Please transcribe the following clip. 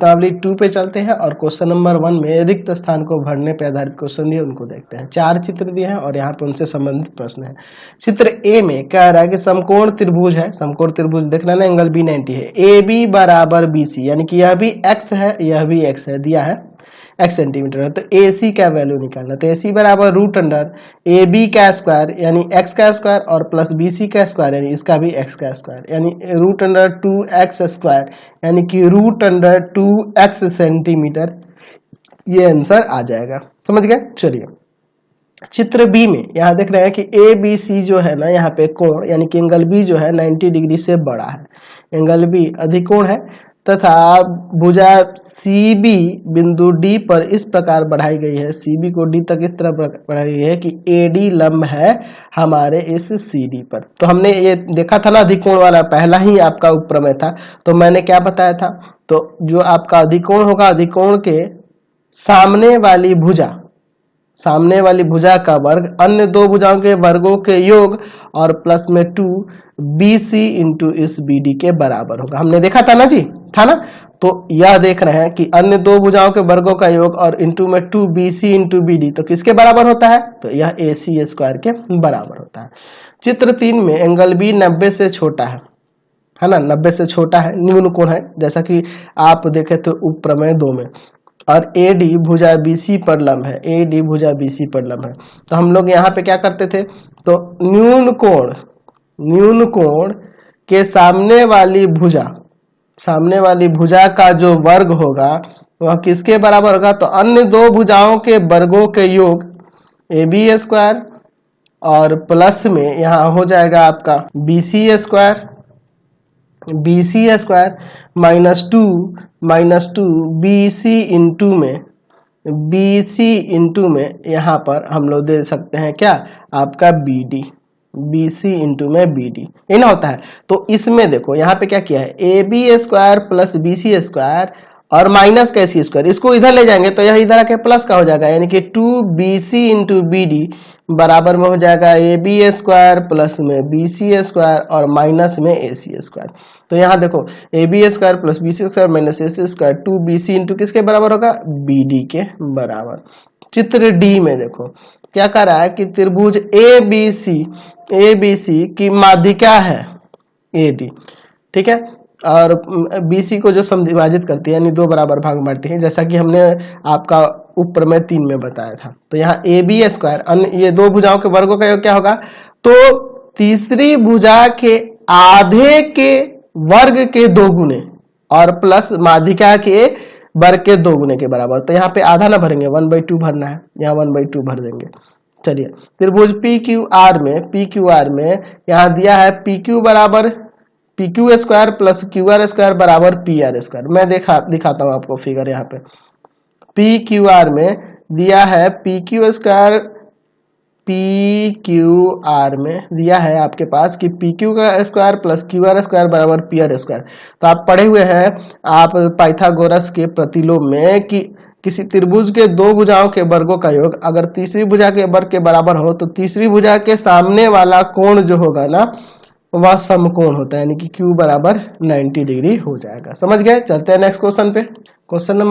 प्रश्नावली 2 पे चलते हैं और क्वेश्चन नंबर 1 में रिक्त स्थान को भरने पे आधारित क्वेश्चन दिए उनको देखते हैं। 4 चित्र दिए हैं और यहाँ पे उनसे संबंधित प्रश्न है। चित्र ए में कह रहा है कि समकोण त्रिभुज है, समकोण त्रिभुज देखना ना, एंगल बी 90 है, ए बी बराबर बी सी, यानी कि यह भी एक्स है यह भी एक्स है, दिया है x सेंटीमीटर है, तो ए सी का वैल्यू निकालना। तो ए सी बराबर रूट अंडर ए बी का स्क्वायर यानी x का स्क्वायर और प्लस बी सी का स्क्वायर यानी इसका भी x का स्क्वायर, यानी रूट अंडर 2x स्क्वायर यानी कि रूट अंडर 2x सेंटीमीटर, ये आंसर आ जाएगा। समझ गए? चलिए चित्र बी में यहाँ देख रहे हैं कि ए बी सी जो है ना, यहाँ पे कोण यानी कि एंगल बी जो है 90 डिग्री से बड़ा है, एंगल बी अधिकोण है तथा भुजा CB बिंदु D पर इस प्रकार बढ़ाई गई है, CB को D तक इस तरह बढ़ाई गई है कि AD लंब है हमारे इस CD पर। तो हमने ये देखा था ना अधिकोण वाला, पहला ही आपका उपप्रमेय था, तो मैंने क्या बताया था, तो जो आपका अधिकोण होगा, अधिकोण के सामने वाली भुजा का वर्ग अन्य दो भुजाओं के वर्गों के योग और प्लस में 2BC इंटू इस BD के बराबर होगा। हमने देखा था ना जी, था ना? तो यह देख रहे हैं कि अन्य दो भुजाओं के वर्गों का योग और इंटू में 2BC इंटू BD, तो किसके बराबर होता है? तो यह AC स्क्वायर के बराबर होता है। चित्र 3 में एंगल B 90 से छोटा है ना, 90 से छोटा है, न्यून कोण है, जैसा कि आप देखे तो उपप्रमेय 2 में, और AD भुजा BC पर लंब है, AD भुजा BC पर लंब है। तो हम लोग यहाँ पे क्या करते थे, तो न्यून कोण के सामने वाली भुजा का जो वर्ग होगा वह किसके बराबर होगा? तो अन्य दो भुजाओं के वर्गों के योग AB स्क्वायर और प्लस में यहाँ हो जाएगा आपका BC square minus two BC into में यहाँ पर हम लोग दे सकते हैं क्या, आपका BC इंटू में BD, ये ना होता है। तो इसमें देखो यहाँ पे क्या किया है, AB square plus BC square और माइनस का AC स्क्वायर, इसको इधर ले जाएंगे तो यह इधर आके प्लस का हो जाएगा, यानी कि 2BC इंटू BD बराबर में हो जाएगा AB स्क्वायर प्लस में BC स्क्वायर और माइनस में AC स्क्वायर। तो यहाँ देखो AB square plus BC square minus AC square 2BC into किसके बराबर होगा? BD के बराबर। चित्र D में देखो क्या कर रहा है कि त्रिभुज ABC की माध्यिका है AD, ठीक है, और BC को जो समविभाजित करती है यानी दो बराबर भाग बांटती है, जैसा कि हमने आपका उपप्रमेय 3 में बताया था। तो यहाँ AB स्क्वायर ये दो भुजाओं के वर्गों का योग क्या होगा, तो तीसरी भुजा के आधे के वर्ग के 2 गुने और प्लस माध्यिका के वर्ग के 2 गुने के बराबर। तो यहाँ पे आधा ना भरेंगे, 1/2 भरना है, यहाँ 1/2 भर देंगे। चलिए त्रिभुज PQR में यहाँ दिया है PQ बराबर PQ square plus QR square बराबर PR स्क्वायर। मैं दिखाता हूँ आपको फिगर, यहाँ पे PQR में दिया है PQ में दिया है आपके पास कि PQ का स्क्वायर प्लस QR स्क्वायर बराबर PR स्क्वायर। तो आप पढ़े हुए हैं आप पाइथागोरस के प्रतिलोम में कि किसी त्रिभुज के दो भुजाओं के वर्गों का योग अगर तीसरी भुजा के वर्ग के बराबर हो तो तीसरी भुजा के सामने वाला कोण जो होगा ना वह समकोण होता है, यानी कि Q बराबर 90 डिग्री हो जाएगा। समझ गए? चलते हैं नेक्स्ट क्वेश्चन पे। Question number